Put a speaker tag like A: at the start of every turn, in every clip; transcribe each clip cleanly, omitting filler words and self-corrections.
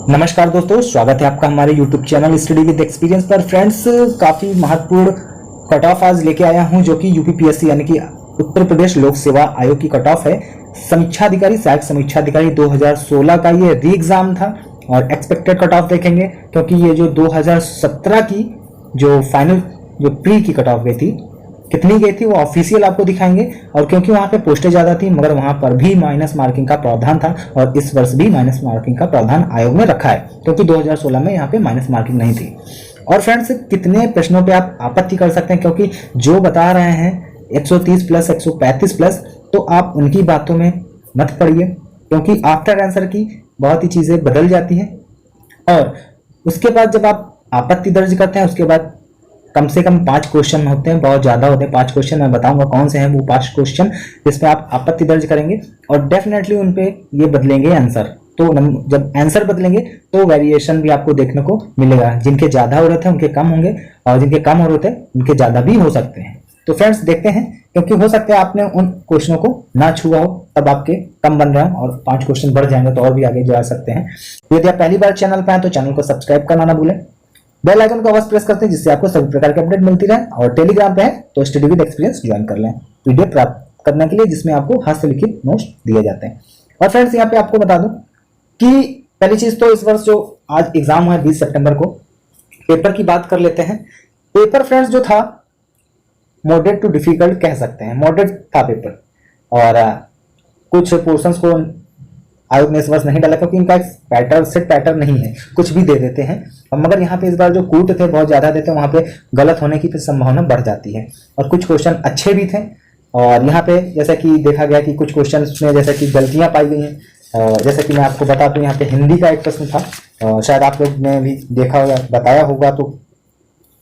A: नमस्कार दोस्तों, स्वागत है आपका हमारे YouTube channel study with experience पर। फ्रेंड्स, काफ़ी महत्वपूर्ण कट ऑफ आज लेके आया हूं, जो कि यूपीपीएससी यानी कि उत्तर प्रदेश लोक सेवा आयोग की कट ऑफ है। समीक्षा अधिकारी, सहायक समीक्षा अधिकारी 2016 का ये री एग्जाम था और एक्सपेक्टेड कट ऑफ देखेंगे, क्योंकि ये जो 2017 की जो फाइनल जो प्री की कट ऑफ गई थी, कितनी गई थी वो ऑफिशियल आपको दिखाएंगे। और क्योंकि वहां पे पोस्टें ज्यादा थी, मगर वहां पर भी माइनस मार्किंग का प्रावधान था और इस वर्ष भी माइनस मार्किंग का प्रावधान आयोग ने रखा है, क्योंकि 2016 में यहाँ पे माइनस मार्किंग नहीं थी। और फ्रेंड्स, कितने प्रश्नों पे आप आपत्ति कर सकते हैं, क्योंकि जो बता रहे हैं 130 प्लस 135 प्लस, तो आप उनकी बातों में मत पड़िए, क्योंकि आफ्टर आंसर की बहुत ही चीजें बदल जाती हैं। और उसके बाद जब आप आपत्ति दर्ज करते हैं, उसके बाद कम से कम 5 क्वेश्चन होते हैं, बहुत ज्यादा होते हैं 5 क्वेश्चन। मैं बताऊंगा कौन से हैं वो 5 क्वेश्चन जिसमें आप आपत्ति दर्ज करेंगे और डेफिनेटली उन पे ये बदलेंगे आंसर। तो जब आंसर बदलेंगे तो वेरिएशन भी आपको देखने को मिलेगा। जिनके ज्यादा हो रहे थे उनके कम होंगे और जिनके कम हो रहे थे उनके ज्यादा भी हो सकते हैं। तो फ्रेंड्स, देखते हैं, क्योंकि हो सकता है आपने उन क्वेश्चनों को ना छुआ हो, तब आपके कम बन रहा है और 5 क्वेश्चन बढ़ जाएंगे तो और भी आगे जा सकते हैं। यदि आप पहली बार चैनल पर आए तो चैनल को सब्सक्राइब करना ना भूलें, बेल आइकन को अवश्य प्रेस करते हैं, जिससे आपको सभी प्रकार के अपडेट मिलती रहे। और टेलीग्राम पे है तो स्टडी विद एक्सपीरियंस ज्वाइन कर लें पीडीएफ प्राप्त करने के लिए, जिसमें आपको हस्तलिखित नोट्स दिए जाते हैं। और फ्रेंड्स, यहाँ पे आपको बता दूं कि पहली चीज तो इस वर्ष जो आज एग्जाम हुआ है 20 सितंबर को, पेपर की बात कर लेते हैं। पेपर फ्रेंड्स जो था मॉडरेट टू डिफिकल्ट कह सकते हैं, मॉडरेट था पेपर। और कुछ पोर्शंस को आयोग ने इस वर्ष नहीं डाला, क्योंकि इनका पैटर्न सेट पैटर्न नहीं है, कुछ भी दे देते हैं। और मगर यहाँ पे इस बार जो कूट थे बहुत ज्यादा देते हैं, वहां पे गलत होने की संभावना बढ़ जाती है। और कुछ क्वेश्चन अच्छे भी थे, और यहाँ पे जैसा कि देखा गया कि कुछ क्वेश्चन में जैसे कि गलतियां पाई गई हैं। जैसे कि मैं आपको बता दूं, यहाँ पे हिंदी का एक प्रश्न था, शायद आप लोग ने भी देखा होगा, बताया होगा। तो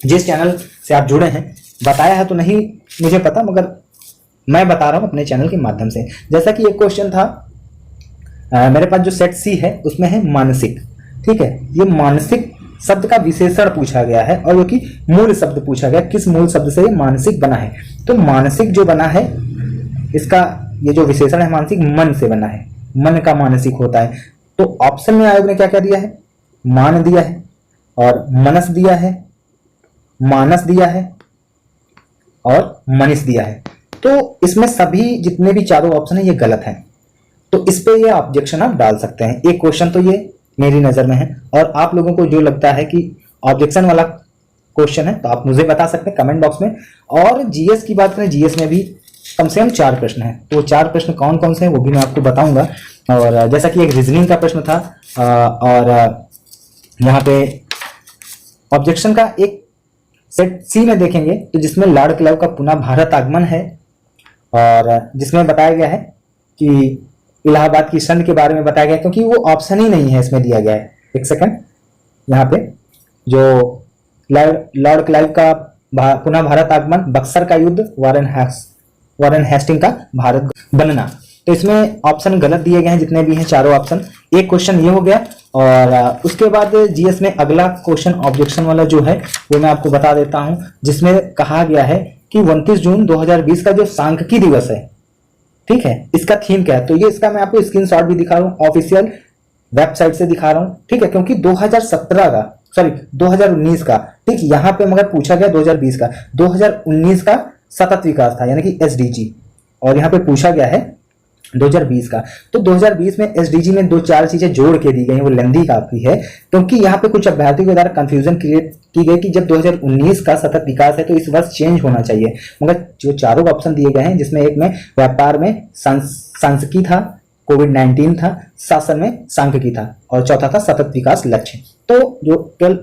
A: जिस चैनल से आप जुड़े हैं, बताया है तो नहीं मुझे पता, मगर मैं बता रहा हूँ अपने चैनल के माध्यम से। जैसा कि एक क्वेश्चन था, मेरे पास जो सेट सी है उसमें है मानसिक, ठीक है। ये मानसिक शब्द का विशेषण पूछा गया है और जो कि मूल शब्द पूछा गया, किस मूल शब्द से ये मानसिक बना है। तो मानसिक जो बना है, इसका ये जो विशेषण है मानसिक, मन से बना है, मन का मानसिक होता है। तो ऑप्शन में आयोग ने क्या क्या दिया है, मान दिया है और मनस दिया है, मानस दिया है और मनीष दिया है। तो इसमें सभी जितने भी चारों ऑप्शन है ये गलत है। तो इस पे ये ऑब्जेक्शन आप डाल सकते हैं। एक क्वेश्चन तो ये मेरी नजर में है, और आप लोगों को जो लगता है कि ऑब्जेक्शन वाला क्वेश्चन है तो आप मुझे बता सकते हैं कमेंट बॉक्स में। और जीएस की बात करें, जीएस में भी कम से कम 4 प्रश्न हैं, तो 4 प्रश्न कौन कौन से हैं वो भी मैं आपको बताऊंगा। और जैसा कि एक रीजनिंग का प्रश्न था, और यहाँ पे ऑब्जेक्शन का एक सेट सी में देखेंगे तो जिसमें लॉर्ड क्लाइव का पुनः भारत आगमन है, और जिसमें बताया गया है कि इलाहाबाद की संधि के बारे में बताया गया, क्योंकि वो ऑप्शन ही नहीं है इसमें दिया गया है। एक सेकंड, यहाँ पे जो लॉर्ड क्लाइव का पुनः भारत आगमन, बक्सर का युद्ध, वारेन हेस्टिंग का भारत बनना, तो इसमें ऑप्शन गलत दिए गए हैं जितने भी हैं चारों ऑप्शन। एक क्वेश्चन ये हो गया। और उसके बाद जीएस में अगला क्वेश्चन ऑब्जेक्शन वाला जो है वो मैं आपको बता देता हूं, जिसमें कहा गया है कि 29 जून 2020 का जो सांख्यिकी दिवस है, ठीक है, इसका थीम क्या है। तो ये इसका मैं आपको स्क्रीनशॉट भी दिखा रहा हूँ, ऑफिशियल वेबसाइट से दिखा रहा हूँ, ठीक है। क्योंकि 2019 का, ठीक, यहाँ पे मगर पूछा गया 2020 का, 2019 का सतत विकास था यानी कि एसडीजी, और यहाँ पे पूछा गया है 2020 का। तो 2020 में एसडीजी में 2-4 चीजें जोड़ के दी गई, वो लेंदी काफी है, क्योंकि यहाँ पे कुछ अभ्यर्थियों के द्वारा कंफ्यूजन क्रिएट की गई कि जब 2019 का सतत विकास है तो इस वर्ष चेंज होना चाहिए। मगर जो चारों ऑप्शन दिए गए हैं, जिसमें एक में व्यापार में सांख्यिकी था, कोविड-19 था, शासन में सांख्यिकी था, और चौथा था सतत विकास लक्ष्य। तो जो केवल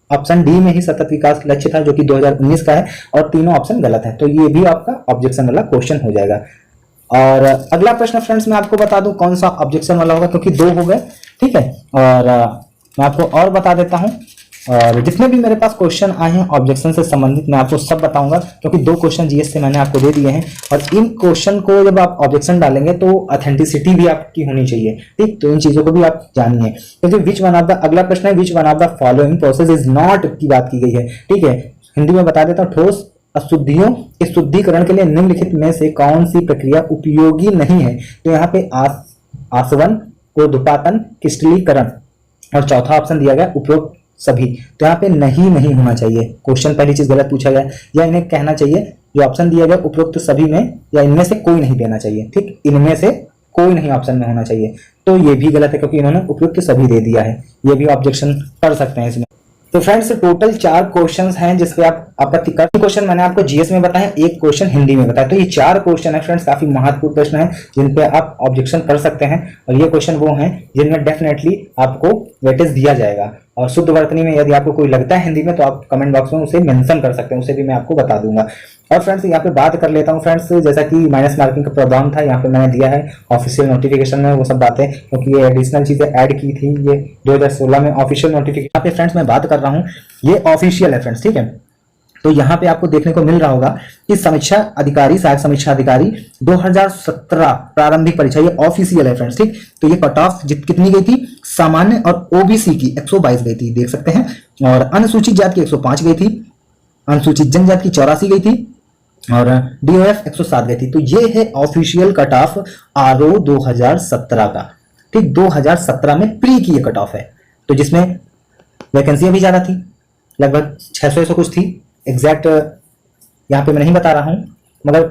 A: ऑप्शन डी में ही सतत विकास लक्ष्य था, जो कि 2019 का है, और तीनों ऑप्शन गलत है। तो ये भी आपका ऑब्जेक्शन वाला क्वेश्चन हो जाएगा। और अगला प्रश्न फ्रेंड्स मैं आपको बता दूं कौन सा ऑब्जेक्शन वाला होगा, क्योंकि 2 हो गए, ठीक है। और मैं आपको और बता देता हूं, और जितने भी मेरे पास क्वेश्चन आए हैं ऑब्जेक्शन से संबंधित मैं आपको सब बताऊंगा, क्योंकि 2 क्वेश्चन जीएस से मैंने आपको दे दिए हैं। और इन क्वेश्चन को जब आप ऑब्जेक्शन डालेंगे तो ऑथेंटिसिटी भी आपकी होनी चाहिए, ठीक। तो इन चीजों को भी आप जानिए, क्योंकि विच वन ऑफ द, अगला प्रश्न है which one of the following process is not की बात की गई है, ठीक है। हिंदी में बता देता हूँ, ठोस अशुद्धियों के शुद्धिकरण के लिए निम्नलिखित में से कौन सी प्रक्रिया उपयोगी नहीं है। तो यहाँ पे आसवन, ऊर्ध्वपातन, क्रिस्टलीकरण, और चौथा ऑप्शन दिया गया उपरोक्त सभी। तो यहाँ पे नहीं नहीं होना चाहिए, क्वेश्चन पहली चीज गलत पूछा गया, या इन्हें कहना चाहिए जो ऑप्शन दिया गया उपरोक्त सभी में या इनमें से कोई नहीं देना चाहिए। ठीक, इनमें से कोई नहीं ऑप्शन में होना चाहिए, तो ये भी गलत है क्योंकि इन्होंने उपयुक्त सभी दे दिया है। ये भी ऑब्जेक्शन कर सकते हैं इसमें। तो फ्रेंड्स टोटल 4 क्वेश्चंस हैं जिसपे आप आपत्ति कर। क्वेश्चन मैंने आपको जीएस में बताया, एक क्वेश्चन हिंदी में बताया। तो ये 4 क्वेश्चन है फ्रेंड्स, काफी महत्वपूर्ण प्रश्न है जिन पे आप ऑब्जेक्शन कर सकते हैं, और ये क्वेश्चन वो हैं जिनमें डेफिनेटली आपको वेटेज दिया जाएगा। और शुद्ध वर्तनी में यदि आपको कोई लगता है हिंदी में तो आप कमेंट बॉक्स में उसे मेंशन कर सकते हैं, उसे भी मैं आपको बता दूंगा। और फ्रेंड्स यहाँ पे बात कर लेता हूँ फ्रेंड्स, जैसा कि माइनस मार्किंग का प्रावधान था यहाँ पे मैंने दिया है ऑफिशियल नोटिफिकेशन में, वो सब बातें क्योंकि ये एडिशनल चीजें ऐड की थी ये 2016 में ऑफिशियल नोटिफिकेशन। यहाँ पे फ्रेंड्स मैं बात कर रहा हूँ, ये ऑफिशियल है फ्रेंड्स, ठीक है। तो यहाँ पे आपको देखने को मिल रहा होगा कि समीक्षा अधिकारी, सहायक समीक्षा अधिकारी 2017 प्रारंभिक परीक्षा, ये ऑफिशियल है फ्रेंड्स, ठीक। तो ये कट ऑफ कितनी गई थी, सामान्य और ओबीसी की 122 गई थी, देख सकते हैं, और अनुसूचित जाति की 105 गई थी, अनुसूचित जनजाति की 84 गई थी, और डीओएफ 107 गई थी। तो ये है ऑफिशियल कट ऑफ आरओ 2017 का, ठीक। 2017 में प्री की ये कट ऑफ है, तो जिसमें वैकेंसियां भी ज्यादा थी, लगभग 600 से कुछ थी, एग्जैक्ट यहाँ पे मैं नहीं बता रहा हूं, मगर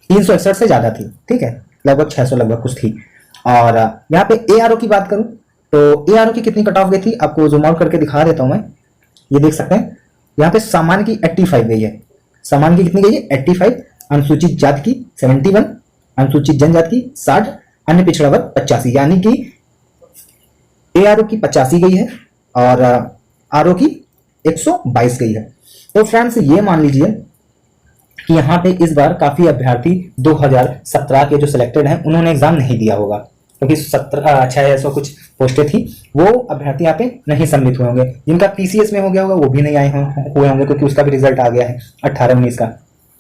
A: 361 से ज्यादा थी, ठीक है, लगभग 600 लगभग कुछ थी। और यहाँ पे एआरओ की बात करूं तो एआरओ की कितनी कट ऑफ गई थी, आपको जूम आउट करके दिखा देता हूं मैं, ये देख सकते हैं यहाँ पे सामान्य की 85 गई है, सामान्य की कितनी गई है 85, अनुसूचित जाति की 71, अनुसूचित जनजाति की 60, अन्य पिछड़ा वर्ग 85, यानी कि एआरओ की 85 गई है और आरओ की 122 गई है। तो फ्रेंड्स ये मान लीजिए कि यहाँ पे इस बार काफी अभ्यर्थी 2017 के जो सिलेक्टेड हैं उन्होंने एग्जाम नहीं दिया होगा, क्योंकि 600 कुछ पोस्टें थी, वो अभ्यर्थी यहाँ पे नहीं सम्मिलित हुए होंगे। जिनका पीसीएस में हो गया होगा वो भी नहीं आए हुए होंगे, क्योंकि उसका भी रिजल्ट आ गया है 18-19 का,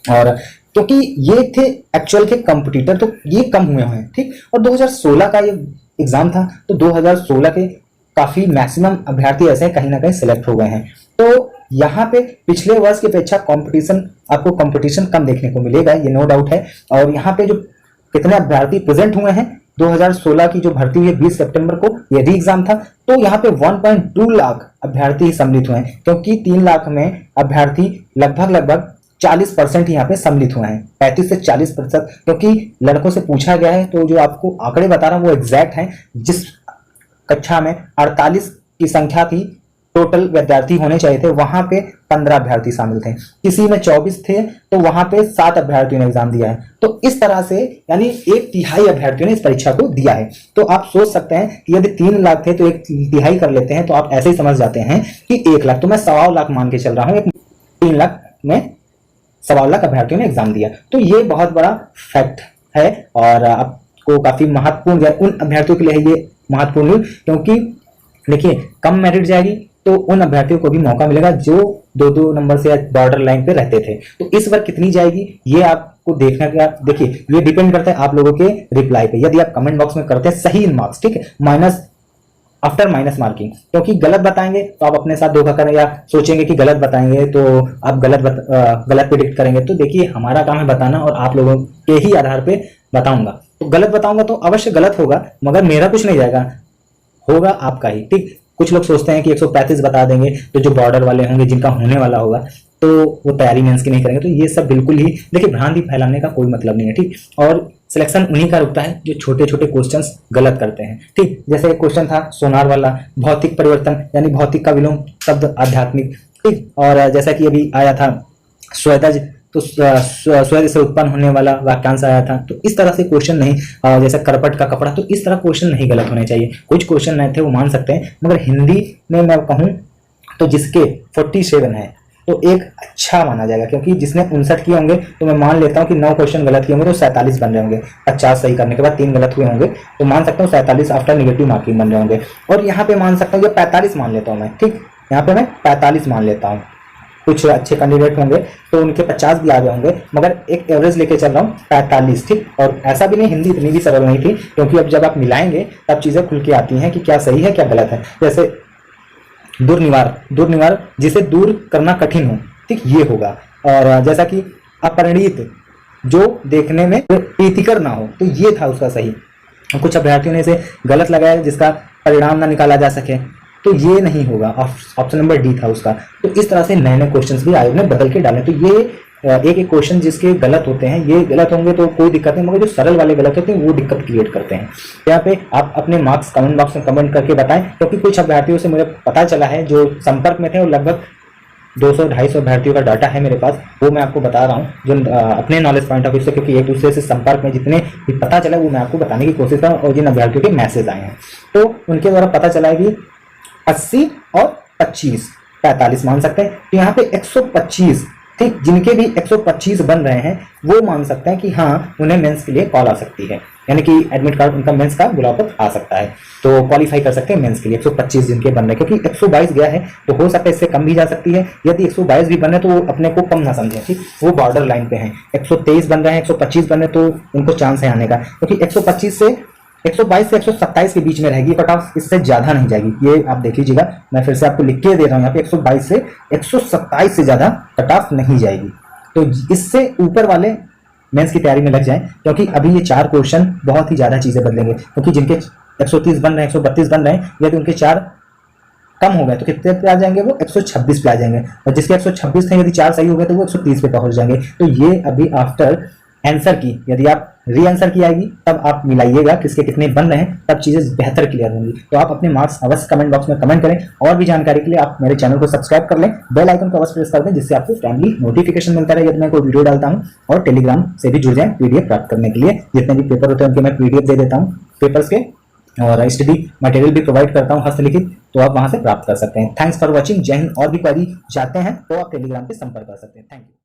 A: और क्योंकि ये थे एक्चुअल के कंपटीटर, तो ये कम हुए हैं, ठीक। और 2016 का ये एग्जाम था, तो 2016 के काफी मैक्सिमम अभ्यर्थी ऐसे कहीं ना कहीं सिलेक्ट हो गए हैं। तो यहाँ पे पिछले वर्ष की अपेक्षा कंपटीशन, आपको कंपटीशन कम देखने को मिलेगा, ये नो डाउट है। और यहाँ पे जो कितने अभ्यर्थी प्रेजेंट हुए हैं, 2016 की जो भर्ती हुई है 20 सितंबर को, ये री एग्जाम था, तो यहाँ पे 1.2 लाख अभ्यर्थी सम्मिलित हुए हैं, क्योंकि 3 लाख में अभ्यर्थी लगभग 40% यहाँ पे सम्मिलित हुए हैं, 35 से 40%, क्योंकि लड़कों से पूछा गया है। तो जो आपको आंकड़े बता रहा हूँ वो एग्जैक्ट हैं। जिस कक्षा में 48 की संख्या थी टोटल विद्यार्थी होने चाहिए थे, वहां पे 15 अभ्यर्थी शामिल थे, किसी में 24 थे, तो वहां पे 7 अभ्यर्थियों ने एग्जाम दिया है। तो इस तरह से यानी 1/3 अभ्यर्थियों ने इस परीक्षा को दिया है। तो आप सोच सकते हैं कि यदि 3 लाख थे तो 1/3 कर लेते हैं, तो आप ऐसे ही समझ जाते हैं कि 1 लाख, तो मैं 1.25 लाख मान के चल रहा हूँ, 3 लाख में 1.25 लाख अभ्यर्थियों ने एग्जाम दिया। तो ये बहुत बड़ा फैक्ट है, और आपको काफी महत्वपूर्ण, उन अभ्यर्थियों के लिए ये महत्वपूर्ण, क्योंकि देखिए कम मेरिट जाएगी तो उन अभ्यर्थियों को भी मौका मिलेगा जो 2-2 नंबर से बॉर्डर लाइन पे रहते थे। तो इस बार कितनी जाएगी ये आपको देखना क्या, देखिए ये डिपेंड करता है आप लोगों के रिप्लाई पे। यदि आप कमेंट बॉक्स में करते हैं सही मार्क्स, ठीक है, माइनस आफ्टर माइनस मार्किंग, क्योंकि गलत बताएंगे तो आप अपने साथ धोखा करें, या सोचेंगे कि गलत बताएंगे तो आप गलत प्रेडिक्ट करेंगे। तो देखिए हमारा काम है बताना, और आप लोगों के ही आधार पे बताऊंगा। तो गलत बताऊंगा तो अवश्य गलत होगा, मगर मेरा कुछ नहीं जाएगा, होगा आपका ही, ठीक। कुछ लोग सोचते हैं कि 135 बता देंगे तो जो बॉर्डर वाले होंगे, जिनका होने वाला होगा, तो वो तैयारी मेंस की नहीं करेंगे। तो ये सब बिल्कुल ही देखिए भ्रांति फैलाने का कोई मतलब नहीं है, ठीक। और सिलेक्शन उन्हीं का रुकता है जो छोटे छोटे क्वेश्चंस गलत करते हैं, ठीक। जैसे एक क्वेश्चन था सोनार वाला, भौतिक परिवर्तन यानी भौतिक का विलोम शब्द आध्यात्मिक, ठीक। और जैसा कि अभी आया था स्वेदज, तो स्वेद से उत्पन्न होने वाला वाक्यांश आया था। तो इस तरह से क्वेश्चन नहीं, जैसे करपट का कपड़ा, तो इस तरह क्वेश्चन नहीं गलत होने चाहिए। कुछ क्वेश्चन नहीं थे वो मान सकते हैं, मगर हिंदी में मैं कहूं तो जिसके 47 है तो एक अच्छा माना जाएगा, क्योंकि जिसने 59 किए होंगे तो मैं मान लेता हूं कि 9 क्वेश्चन गलत किए होंगे तो 47 बन रहे होंगे। 50 सही करने के बाद 3 गलत हुए होंगे तो मान सकता हूँ 47 आफ्टर नेगेटिव मार्किंग बन रहे होंगे। और यहाँ पे मान सकता हूँ ये 45 मान लेता हूँ मैं, ठीक। यहाँ पे मैं 45 मान लेता हूँ। कुछ अच्छे कैंडिडेट होंगे तो उनके 50 भी आ गए होंगे, मगर एक एवरेज लेके चल रहा हूँ 45, ठीक। और ऐसा भी नहीं, हिंदी इतनी भी सरल नहीं थी, क्योंकि अब जब आप मिलाएंगे तब चीजें खुल के आती हैं कि क्या सही है क्या गलत है। जैसे दुर्निवार जिसे दूर करना कठिन हो, ठीक, ये होगा। और जैसा कि अपरिणित जो देखने में प्रीतिकर ना हो, तो ये था उसका सही। कुछ अभ्यर्थियों ने इसे गलत लगाया जिसका परिणाम ना निकाला जा सके। तो ये नहीं होगा, ऑप्शन नंबर डी था उसका। तो इस तरह से नए नए क्वेश्चंस भी आयोग ने बदल के डाले। तो ये एक एक क्वेश्चन जिसके गलत होते हैं, ये गलत होंगे तो कोई दिक्कत नहीं, मगर जो सरल वाले गलत होते हैं वो दिक्कत क्रिएट करते हैं। यहाँ पे आप अपने मार्क्स कमेंट बॉक्स में कमेंट करके बताएं, क्योंकि कुछ अभ्यर्थियों से मुझे पता चला है जो संपर्क में थे, और लगभग 200-250 अभ्यर्थियों का डाटा है मेरे पास, वो मैं आपको बता रहा हूँ जो अपने नॉलेज पॉइंट ऑफ व्यू से, क्योंकि एक दूसरे से संपर्क में जितने भी पता चला वो मैं आपको बताने की कोशिश कर रहा हूँ। और जिन अभ्यर्थियों के मैसेज आए हैं तो उनके द्वारा पता चला है कि 80 और 25 45 मान सकते हैं। तो यहाँ पे 125, ठीक, जिनके भी 125 बन रहे हैं वो मान सकते हैं कि हाँ उन्हें मेंस के लिए कॉल आ सकती है, यानी कि एडमिट कार्ड उनका मेंस का बुलापत्र आ सकता है, तो क्वालिफाई कर सकते हैं मेंस के लिए। 125 जिनके बन रहे हैं, क्योंकि 122 गया है तो हो सकता है इससे कम भी जा सकती है। यदि 122 भी बन रहे तो वो अपने को कम ना समझें, ठीक, वो बॉर्डर लाइन पे हैं। 123 बन रहे हैं, 125 बन रहे तो उनको चांस है आने का, क्योंकि 125 से 122 से 127 के बीच में रहेगी कट ऑफ, इससे ज्यादा नहीं जाएगी। ये आप देख लीजिएगा, मैं फिर से आपको लिख के दे रहा हूँ यहाँ पे 122 से 127 से ज्यादा कट ऑफ नहीं जाएगी। तो इससे ऊपर वाले मेंस की तैयारी में लग जाएं, क्योंकि अभी ये 4 क्वेश्चन बहुत ही ज्यादा चीजें बदलेंगे। क्योंकि जिनके 130 बन रहे हैं, 132 बन रहे हैं, यदि उनके 4 कम हो गए तो कितने पे आ जाएंगे, वो 126 पे आ जाएंगे। और जिसके 126 थे यदि 4 सही हो गए तो वो 130 पे पहुंच जाएंगे। तो ये अभी आफ्टर आंसर की, यदि आप री आंसर की आएगी तब आप मिलाइएगा किसके कितने बन रहे हैं, तब चीजें बेहतर क्लियर होंगी। तो आप अपने मार्क्स अवश्य कमेंट बॉक्स में कमेंट करें। और भी जानकारी के लिए आप मेरे चैनल को सब्सक्राइब कर लें, बेल आइकन को अवश्य प्रेस कर दें, जिससे आपको टाइमली नोटिफिकेशन मिलता रहे जब मैं कोई वीडियो डालता हूं। और टेलीग्राम से भी जुड़ जाएं पीडीएफ प्राप्त करने के लिए, जितने भी पेपर होते हैं उनके मैं पीडीएफ दे देता हूँ पेपर्स के, और स्टडी मटेरियल भी प्रोवाइड करता हूँ हस्तलिखित, तो आप वहां से प्राप्त कर सकते हैं। Thanks for watching. जय हिंद। और भी क्वेरी चाहते हैं तो आप टेलीग्राम पे संपर्क कर सकते हैं। Thank you.